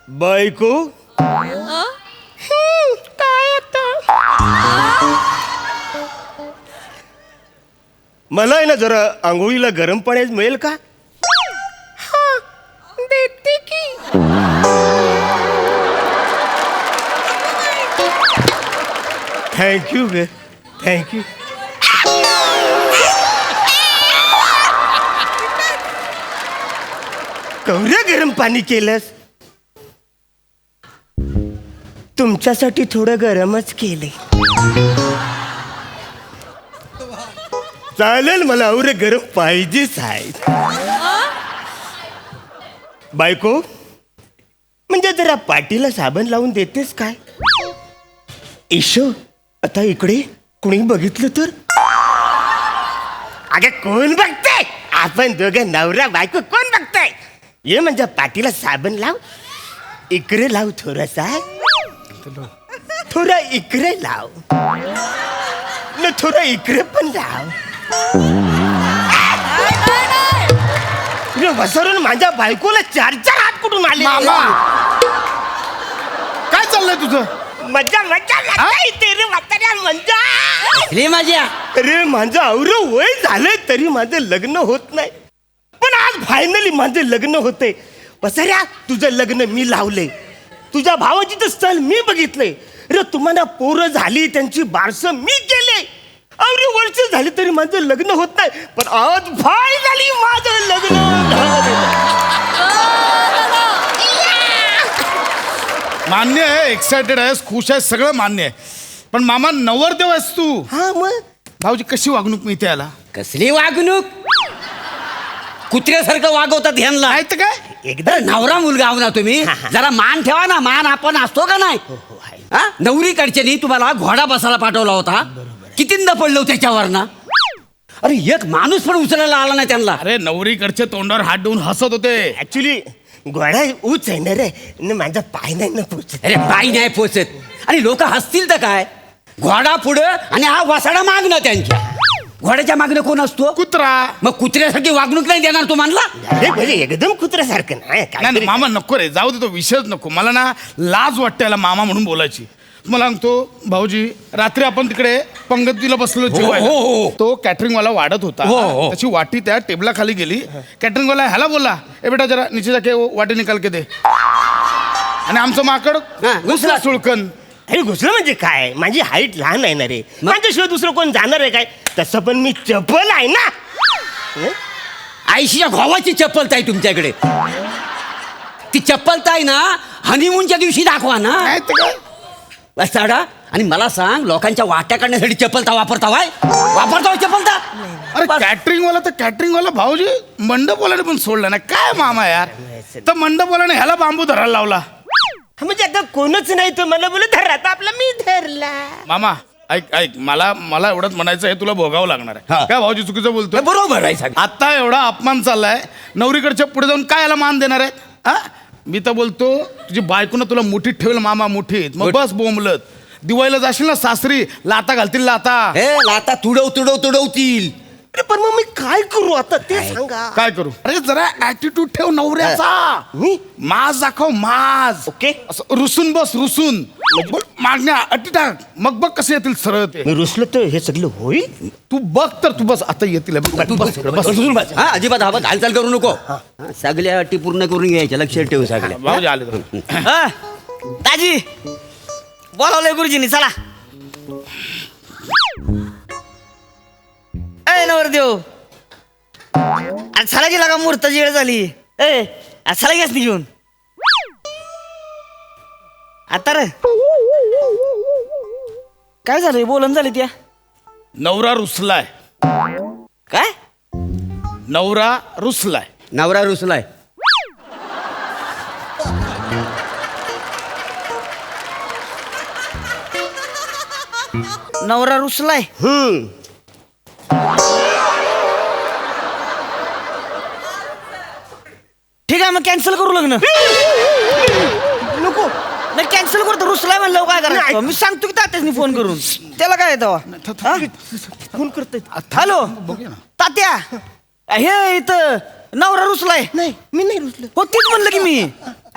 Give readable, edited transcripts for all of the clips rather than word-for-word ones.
बायको काय आता मला आहे ना जरा आंघोळीला गरम पाण्यात मिळेल का? देते की. थँक्यू ग थँक्यू. कवऱ्या गरम पाणी केलंस? तुमच्यासाठी थोडं गरमच केले. चालेल मला और गरम पाहिजेच आहे. बायको म्हणजे जरा पाठीला साबण लावून देतेस काय? ईशो आता इकडे कुणी बघितलं तर? अगे कोण बघताय? आपण दोघं नवरा बायको कोण बघताय? ये म्हणजे पाठीला साबण लाव. इकडे लाव थोडासा. थोडा इकडे लाव न थोडा इकडे पण लाव. वसरून माझ्या बायकोला 4-4 हात कुठून आले? काय चाललंय तुझं? मजा मजा लागते रे म्हाताऱ्या मजा. रे माझ्या अरे माझं अवरं वय झालंय तरी माझं लग्न होत नाही. पण आज फायनली माझं लग्न होते. वसऱ्या तुझं लग्न मी लावले. तुझ्या भावाची तर स्थळ मी बघितले. रे तुम्हाला पोरं झाली त्यांची बारसं मी केले. अवरी वर्ष झाली तरी माझं लग्न होत नाही. पण आज फायनली माझं लग्न मान्य आहे, एक्सायटेड आहेस, खुश आहेस, सगळं मान्य आहे. पण मामा नवरदेव आहेस तू. हा मग भाऊजी कशी वागणूक मिळते याला? कसली वागणूक? कुत्र्यासारखं वागवतात ह्यांना. आहे तर काय? एकदा नवरा मुलगा आहो ना तुम्ही. जरा मान ठेवा ना. मान आपण असतो का नाही? हा? नवरीकडच्यानी तुम्हाला घोडा बसायला पाठवला होता. कितींदा पडलो त्याच्यावर ना. अरे एक माणूस पण उचलायला आला नाही त्यांना. अरे नवरीकडच्या तोंडावर हात देऊन हसत होते. ऍक्च्युली घोडा उच आहे ना रे. न माझा पाय नाही ना पोचत. अरे पाय नाही पोचत. आणि लोक हसतील तर काय? घोडा पुढं आणि हा वसाडा मागणं त्यांच्या. घोड्याच्या मागणं कोण असतो? कुत्रा. मग कुत्र्यासारखी वागणूक नाही देणार तू मानला? अरे म्हणजे एकदम कुत्र्यासारखं नाही. नाही काहीतरी- नाही, मामा नको रे, जाऊ दे, तो विषयच नको. मला ना लाज वाटते याला मामा म्हणून बोलायची. मला सांगतो भाऊजी, रात्री आपण तिकडे पंगतीला बसलो जेवायला. हो. तो कॅटरिंगवाला वाढत होता. हो. त्याची वाटी त्या टेबला खाली गेली. कॅटरिंगवाला ह्याला बोलला, ए बेटा जरा नीचे जाके वो वाटी निकाल के दे. आणि आमचं माकड घुसला सुळकन. अरे घुसलं म्हणजे काय? माझी हाईट लहान आहे ना रे. माझ्याशिवाय दुसरं कोण जाणार आहे काय? तसं पण मी चपल आहे ना. आईशीच्या घोवाची चप्पलता आहे तुमच्याकडे. ती चप्पलता आहे ना हनीमूनच्या दिवशी दाखवा ना. काय तर काय? वसाडा. आणि मला सांग, लोकांच्या वाट्या काढण्यासाठी चप्पलता वापरतावाय? वापरतावाय चप्पलता? अरे कॅटरिंगवाला तर कॅटरिंगवाला भाऊजी मंडपवाल्याने पण सोडला ना. काय मामा यार, तर मंडपवाल्याने ह्याला बांबू धरायला लावला. म्हणजे आता कोणच नाही तर मला बोल धर. आता आपला मी धरला. मामा ऐक ऐक, मला एवढंच म्हणायचं आहे, तुला भोगावं लागणार हा. आहे. काय भाऊजी चुकीचं बोलतोय? बरोबर आहे सांग. आता एवढा अपमान चाललाय, नवरीकडच्या पुढे जाऊन काय याला मान देणार आहे? हा, मी तर बोलतो तुझी बायकोनं तुला मुठीत ठेवलं मामा, मुठीत. मग बस बोंबलत. दिवाळीला जाशील ना सासरी, लाता घालतील लाता. हे लाता तुडवतील. अरे पण मग मी काय करू आता ते सांगा. काय करू? अरे जरा ऍटिट्यूड ठेव नवऱ्याचा. मी माज दाखव, माज. ओके. असं रुसून बस, रुसून बोल, मागण्या अटी टाक, मग बघ कसे येतील सरळ ते. मी रुसलो तर हे सगळं होईल. तू बघ तर, तू बस आता येतील. बस. हा अजिबात हालचाल करू नको. सगळ्या अटी पूर्ण करून घ्यायच्या. लक्षात ठेवू सगळ्या. भाऊजी आले तर. दाजी बोलावलंय गुरुजींनी. चला. ए नवरदेव, अरे चला गेला का? मुहूर्ताची वेळ झाली. ए चला घ्यास नी घेऊन आता. रे काय झालंय? बोलन झाले त्या. नवरा रुसलाय. काय? नवरा रुसलाय. नवरा रुसलाय. नवरा रुसलाय. ठीक आहे, मग कॅन्सल करू लग्न. नको नाही कॅन्सल करतो. रुसलाय म्हणलं काय करायचं? मी सांगतो की तात्यासनी फोन करून. त्याला काय येतं? फोन करतोय. हॅलो बघूया ना. तात्या, हे इथं नवरा रुसलाय. नाही मी नाही रुसलो. हो तीच म्हणलं की मी.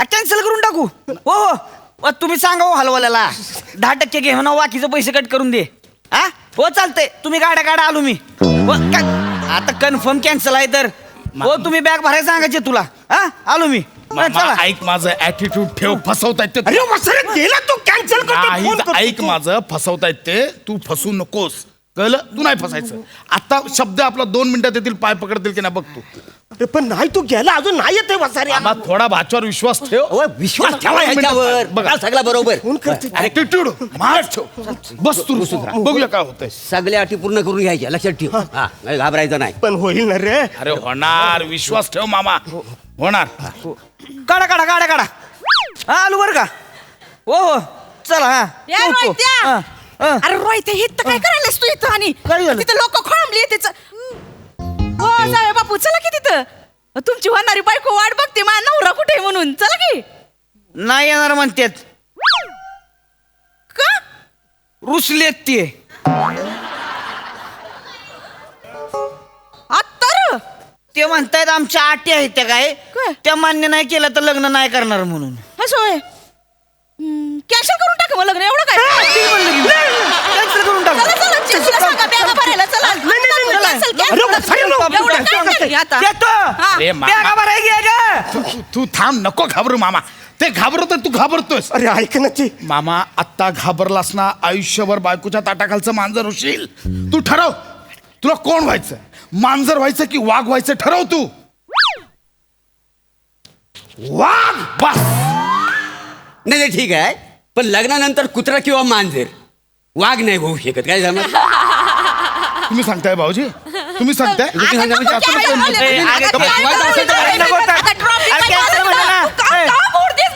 कॅन्सल करून टाकू हो हो तुम्ही सांगा हो हलवाल्याला 10% घे म्हणा बाकीचे पैसे कट करून दे हा हो चालतंय तुम्ही गाड्या काढा आलो मी हो, आता कन्फर्म कॅन्सल आहे तर हो तुम्ही बॅग भरायला सांगायचे तुला हा आलो मी चला ऐक माझं ऍटिट्यूड ठेव फसवतायत ते अरे वसऱ्या गेला तू कॅन्सल नाही, करतो ऐक माझं फसवतायत ते तू फसू नकोस कळलं तू नाही फसायचं आता शब्द आपला 2 मिनिटात येतील पाय पकडतील की नाही बघ तू अरे पण नाही तू गेला अजून नाही येते वसाऱ्या मामा थोडा भाच्यावर विश्वास ठेव ओय, विश्वास ठेवा याच्यावर बघा. सगळं बरोबर फोन करते ऍटिट्यूड मार ठेव बस तू बघूया काय होतंय सगळ्या अटी पूर्ण करून घ्यायच्या लक्षात ठेव हा नाही घाबरायचं नाही पण होईल ना रे अरे होणार विश्वास ठेव मामा होणार काढा काढा गाड्या काढा हा आलो बरं का हो हो चला हा या ठेवतो. रोहित्या. हा, हा. अरे रोहित हे तर काय करायलास तू इथं आणि काय झालं? तिथं लोक खोळंबली तिचं हो जाऊया बापू चला की तिथं तुमची होणारी बायको वाट बघते माझा नवरा कुठे आहे म्हणून चला की नाही येणार म्हणतात का रुसलेत ते आत्तर ते म्हणतायत आमच्या अटी आहेत त्या काय काय? त्या मान्य नाही केलं तर लग्न नाही करणार म्हणून असं होय कॅन्सल करून टाका मग लग्न एवढं काय कॅन्सल करून टाकू चला चला चिंचूला सांगा बॅगा भरायला चला Cancel, cancel. अरे वसाऱ्या एवढं काय नाही आता येतो हा. अरे बॅगा भरायला घे गं. तू थांब नको घाबरू मामा ते घाबरत तू घाबरतोस अरे ऐक ना ते मामा आत्ता घाबरलास ना आयुष्यभर बायकोच्या ताटाखालचं मांजर होशील तू ठरव तुला कोण व्हायचं मांजर व्हायचं की वाघ व्हायचं ठरव तू वाघ बस नाही नाही, ठीक आहे पण लग्नानंतर कुत्रा किंवा मांजर वाघ नाही होऊ शकत काय जमत तुम्ही सांगताय भाऊजी तुम्ही सांगताय तुम्ही सांगा म्हणजे असं नको म्हणू. ए, अगं, आता काय वाघ असेल तर आता नको टाक. अरे, cancel म्हणा ना. ए.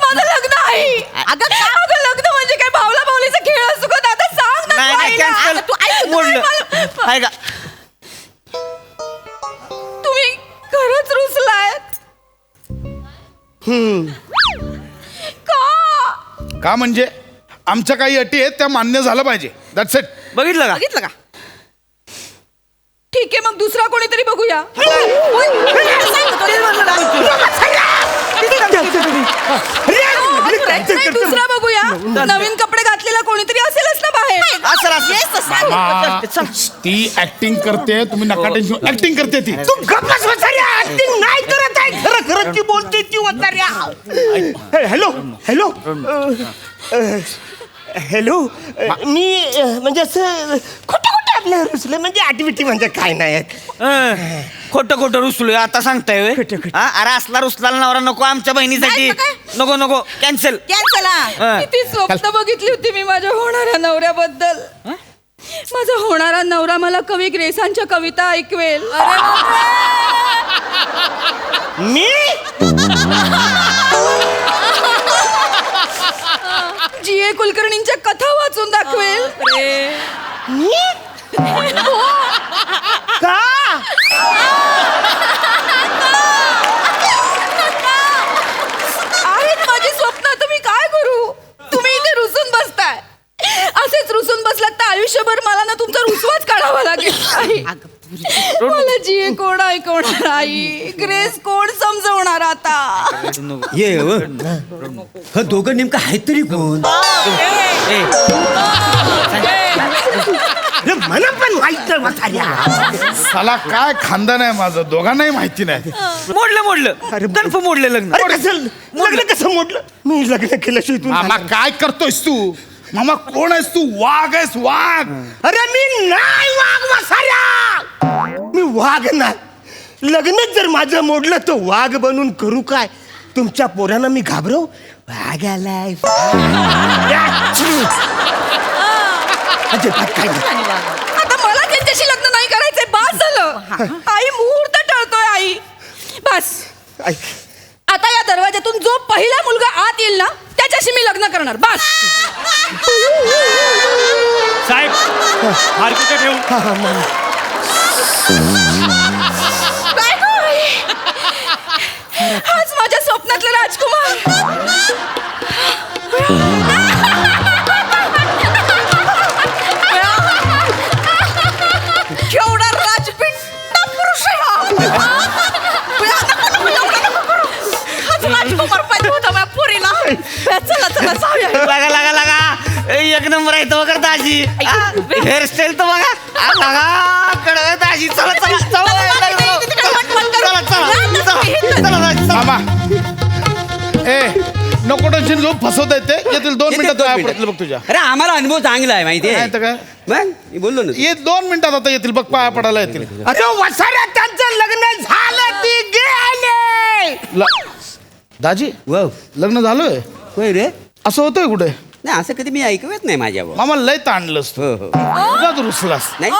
माझं लग्न आहे अगं का अगं लग्न म्हणजे काय भावला भावलीचा खेळ असतो का आता सांग ना नाही नाही तू आईला. कॅन्सल आता तू ऐक, तू मोडलं ऐक मला. आहे का तुम्ही खरंच रुसलायत का का म्हणजे आमच्या काही अटी आहेत त्या मान्य झालं पाहिजे दॅट्स इट बघितलं का बघितलं का ठीक आहे मग दुसरा कोणीतरी बघूया दुसरा बघूया नवीन कपडे घातलेला कोणीतरी असेलच ना बाहेर असं ती ऍक्टिंग करते तुम्ही नका टेन्शन ऍक्टिंग करते ती तू गप्पच वसाऱ्या ऍक्टिंग नाही करत आहे खरं खरं ती बोलते ती वसाऱ्या हॅलो हॅलो हॅलो मी म्हणजे असं खोटं खोटं आपल्या रुसलं म्हणजे ऍक्टिव्हिटी म्हणजे काय नाही खोटं खोटं रुसलोय आता सांगताय व्हय? खोटं खोटं. हा? अरे असला रुसलाला नवरा नको आमच्या बहिणीसाठी नाही, काय? नको नको कॅन्सल कॅन्सल किती स्वप्न बघितली होती मी माझ्या होणाऱ्या नवऱ्याबद्दल माझा होणारा नवरा मला कवी ग्रेसांच्या कविता ऐकवेल मी जी.ए. कुलकर्णींच्या कथा वाचून दाखवेल मी का आहेत माझी स्वप्न तुम्ही काय करू तुम्ही इथे रुसून बसताय असेच रुसून बसलात तर आयुष्यभर मला ना तुमचा रुसवाच काढावा लागेल आई. मला जी कोण ऐकवणार आई ग्रेस कोण समजवणार आता ये हो. ह दोघं नेमकं आहेत तरी कोण अरे मला पण माहित नाही वसाऱ्या साला काय खानदान आहे माझं दोघांनाही माहिती नाही मोडलं कन्फर्म मोडलं लग्न अरे कसं लग्न कसं मोडलं मी लग्न केलं शिवतून मामा काय करतोयस तू मामा कोण आहेस तू वाघ आहेस वाघ अरे मी नाही वाघ वसाऱ्या मी वाघ नाही लग्न जर माझं मोडलं तर वाघ बनून करू काय तुमच्या पोरांना मी घाबरव वाघ आलाय अजिबात काय नाही. आता मला त्यांच्याशी लग्न नाही करायचंय बस झालं आई मुहूर्त टळतोय आई बस ऐक, आता या दरवाज्यातून जो पहिला मुलगा आत येईल ना त्याच्याशी मी लग्न करणार बस साहेब मार्केट ठेवून हा, हा, मान. काय गं आई? हाच माझ्या स्वप्नातला राजकुमार केवढा राजपिंड पुरुष आहे हा. नको, नको, एवढं नको करू. हाच राजकुमार पाहिजे होता मला लागा लागा लागा एक नंबर आहे तो बघा दाजी हेअरस्टाईल तर बघा लागा कडवे दाजी चला चला चला मामा ए नको टेन्शन घेऊ फसवता येते येतील 2 मिनिटात येतील 2 पाया पडतील बघ तुझ्या अरे आम्हाला अनुभव चांगला आहे माहिती नाही तर काय मग मी बोललो ना ये 2 मिनिटात आता येतील बघ पाया पडायला येतील अरे वसाऱ्या त्यांचं लग्न झालं ती गेले. दाजी वाव लग्न झालंय होय रे असं होतंय कुठे नाही असं कधी मी ऐकवत नाही माझ्यावर मामा लय ताणलंस हो हो उगाच रुसलास नाही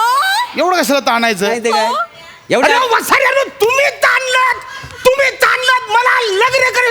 एवढं कशाला ताणायचं नाही ते काय अरे एवढं वसाऱ्यानं तुम्ही ताणलात मला लग्न करे